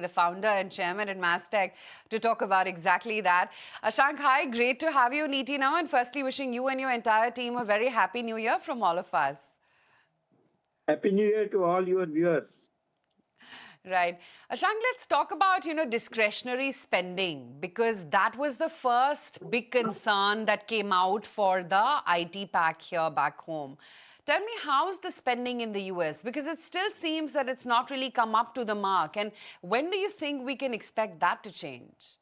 the founder and chairman at Mastech, to talk about exactly that. Ashank, hi, great to have you on ET Now, and firstly wishing you and your entire team a very happy new year from all of us. Happy New Year to all your viewers. Right. Ashank, let's talk about, discretionary spending, because that was the first big concern that came out for the IT pack here back home. Tell me, how's the spending in the US? Because it still seems that it's not really come up to the mark. And when do you think we can expect that to change?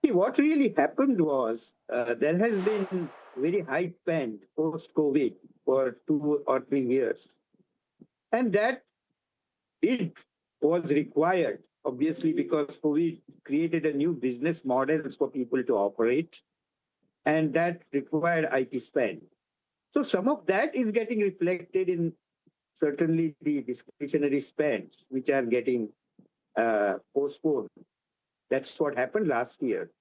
See, what really happened was there has been very high spend post-COVID for 2 or 3 years. And that it was required, obviously, because COVID created a new business models for people to operate, and that required IT spend. So some of that is getting reflected in certainly the discretionary spends, which are getting postponed. That's what happened last year.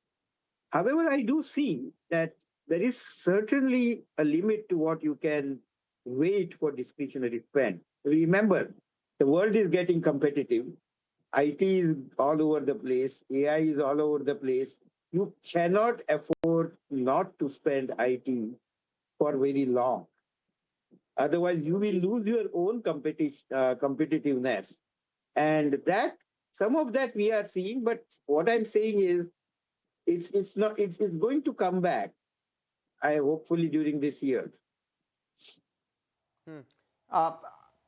However, I do see that there is certainly a limit to what you can wait for discretionary spend. Remember, the world is getting competitive. IT is all over the place. AI is all over the place. You cannot afford not to spend IT for very long. Otherwise, you will lose your own competitiveness. And that some of that we are seeing, but what I'm saying is it's going to come back. I hopefully during this year. Hmm. Uh,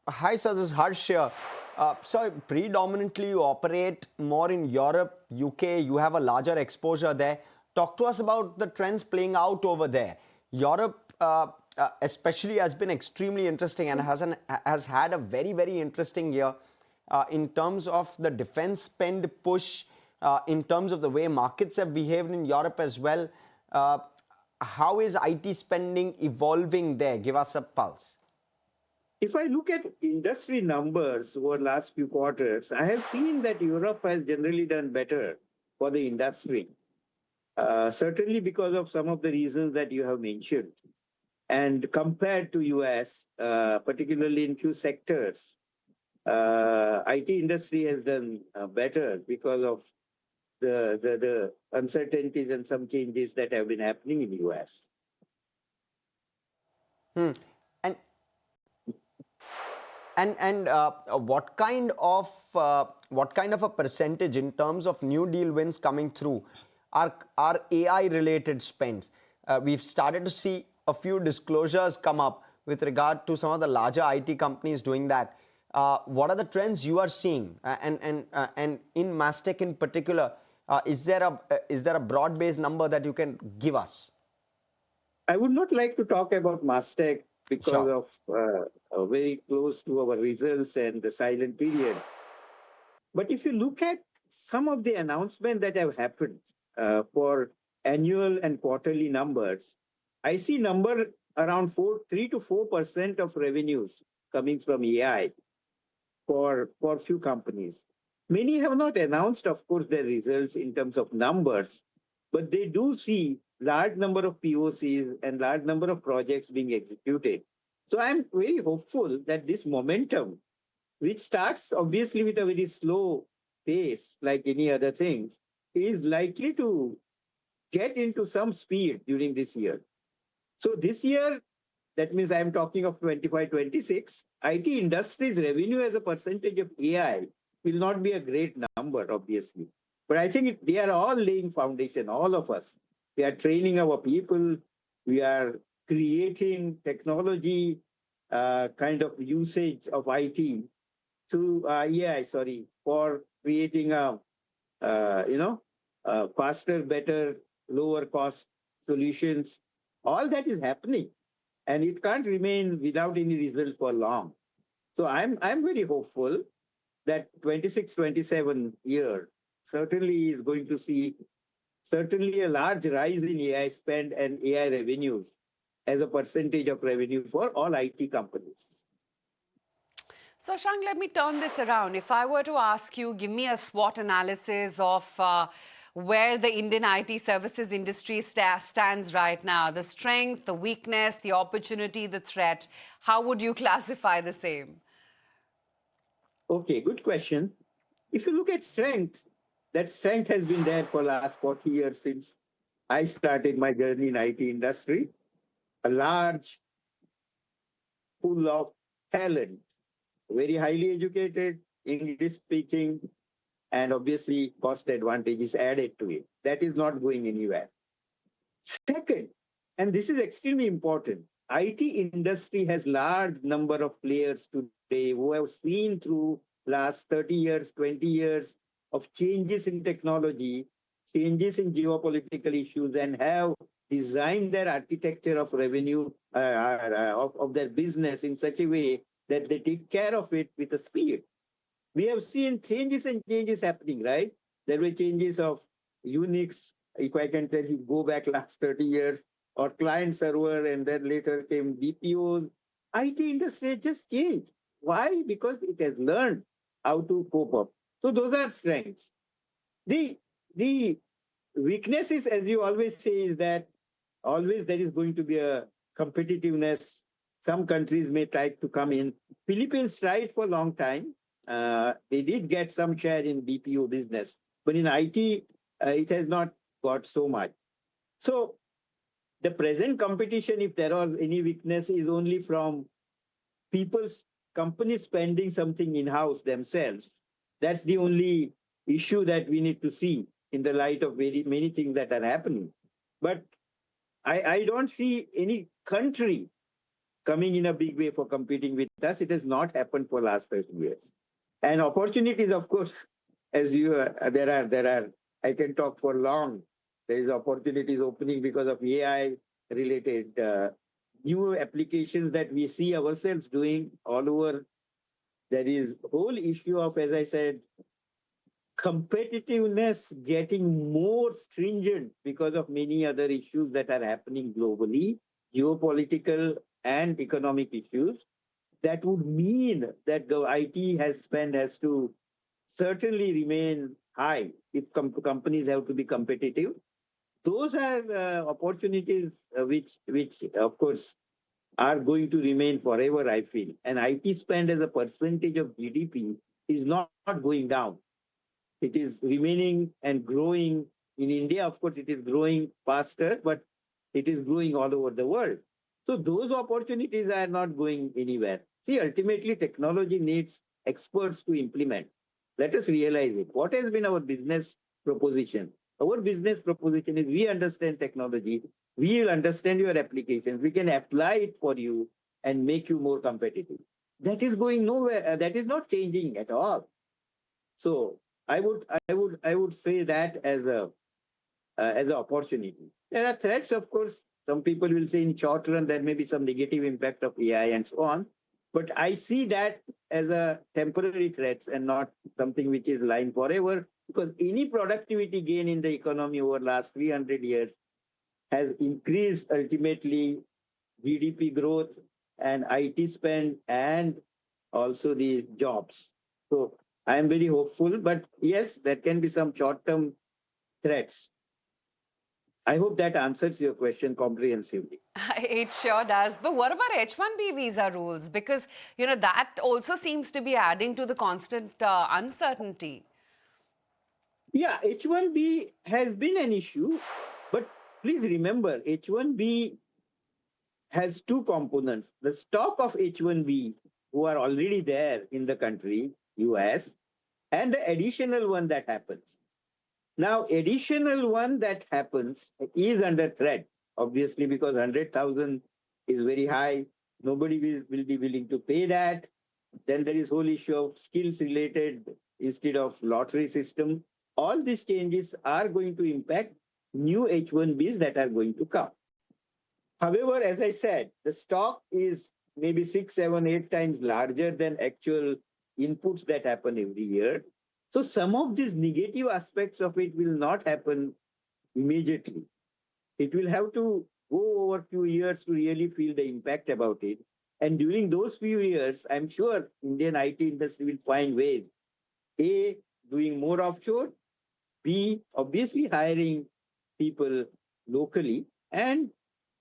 Hi, sir. This is Harsh here. So, predominantly you operate more in Europe, UK. You have a larger exposure there. Talk to us about the trends playing out over there. Europe, especially, has been extremely interesting and has had a very, very interesting year in terms of the defense spend push, in terms of the way markets have behaved in Europe as well. How is IT spending evolving there? Give us a pulse. If I look at industry numbers over last few quarters, I have seen that Europe has generally done better for the industry. Certainly because of some of the reasons that you have mentioned. And compared to US, particularly in few sectors, IT industry has done better because of the uncertainties and some changes that have been happening in the US. Hmm. And what kind of a percentage in terms of new deal wins coming through are AI related spends? We've started to see a few disclosures come up with regard to some of the larger IT companies doing that. What are the trends you are seeing? And in Mastech in particular, is there a broad-based number that you can give us? I would not like to talk about Mastech because Sure. of very close to our results and the silent period. But if you look at some of the announcements that have happened for annual and quarterly numbers, I see number around 3 to 4% of revenues coming from AI for few companies. Many have not announced, of course, their results in terms of numbers, but they do see large number of POCs and large number of projects being executed. So I'm very hopeful that this momentum, which starts obviously with a very slow pace, like any other things, is likely to get into some speed during this year. So this year, that means I'm talking of 25, 26, IT industry's revenue as a percentage of AI will not be a great number, obviously. But I think they are all laying foundation, all of us. We are training our people. We are creating technology kind of usage of IT to AI, for creating a faster, better, lower cost solutions. All that is happening, and it can't remain without any result for long. So I'm very hopeful that 26, 27 year certainly is going to see certainly a large rise in AI spend and AI revenues as a percentage of revenue for all IT companies. So, Ashank, let me turn this around. If I were to ask you, give me a SWOT analysis of where the Indian IT services industry stands right now, the strength, the weakness, the opportunity, the threat, how would you classify the same? Okay, good question. If you look at strength, that strength has been there for last 40 years since I started my journey in IT industry. A large pool of talent, very highly educated, English speaking, and obviously cost advantage is added to it. That is not going anywhere. Second, and this is extremely important, IT industry has large number of players today who have seen through last 30 years, 20 years of changes in technology, changes in geopolitical issues, and have designed their architecture of revenue of their business in such a way that they take care of it with a speed. We have seen changes and changes happening, right? There were changes of Unix, if I can tell you, go back last 30 years, or client server, and then later came BPOs. IT industry has just changed. Why? Because it has learned how to cope up. So those are strengths. The the weaknesses, as you always say, is that always there is going to be a competitiveness. Some countries may try to come in. Philippines tried for a long time. They did get some share in BPO business, but in IT, it has not got so much. So the present competition, if there was any weakness, is only from people's companies spending something in-house themselves. That's the only issue that we need to see in the light of very many things that are happening. But I don't see any country coming in a big way for competing with us. It has not happened for last 30 years. And opportunities, of course, as you there are. I can talk for long. There is opportunities opening because of AI related new applications that we see ourselves doing all over. There is whole issue of, as I said, competitiveness getting more stringent because of many other issues that are happening globally, geopolitical and economic issues. That would mean that the IT has spend has to certainly remain high if companies have to be competitive. Those are opportunities which of course are going to remain forever, I feel. And IT spend as a percentage of GDP is not going down. It is remaining and growing. In India, of course, it is growing faster, but it is growing all over the world. So those opportunities are not going anywhere. See, ultimately, technology needs experts to implement. Let us realize it. What has been our business proposition? Our business proposition is we understand technology, we will understand your applications, we can apply it for you and make you more competitive. That is going nowhere. That is not changing at all. So I would say that as an opportunity. There are threats, of course. Some people will say in short run there may be some negative impact of AI and so on. But I see that as a temporary threat and not something which is lying forever. Because any productivity gain in the economy over last 300 years has increased ultimately GDP growth and IT spend and also the jobs. So I am very hopeful, but yes, there can be some short-term threats. I hope that answers your question comprehensively. It sure does. But what about H-1B visa rules? Because, that also seems to be adding to the constant uncertainty. Yeah, H1B has been an issue, but please remember H1B has two components. The stock of H1B who are already there in the country, US, and the additional one that happens. Now, additional one that happens is under threat, obviously, because 100,000 is very high. Nobody will be willing to pay that. Then there is whole issue of skills related instead of lottery system. All these changes are going to impact new H1Bs that are going to come. However, as I said, the stock is maybe 6, 7, 8 times larger than actual inputs that happen every year. So some of these negative aspects of it will not happen immediately. It will have to go over a few years to really feel the impact about it. And during those few years, I'm sure Indian IT industry will find ways. A, doing more offshore. B, obviously hiring people locally. And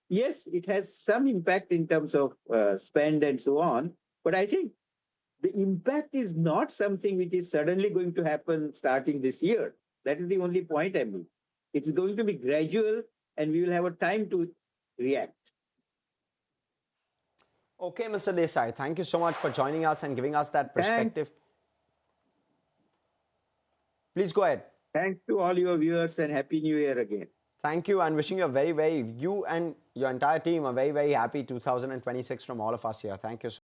yes, it has some impact in terms of spend and so on. But I think The impact is not something which is suddenly going to happen starting this year. That is the only point I make. It's going to be gradual and we will have a time to react. Okay, Mr. Desai, thank you so much for joining us and giving us that Thanks. perspective. Please go ahead. Thanks to all your viewers and Happy New Year again. Thank you, and wishing you a very, very, you and your entire team a very, very happy 2026 from all of us here. Thank you so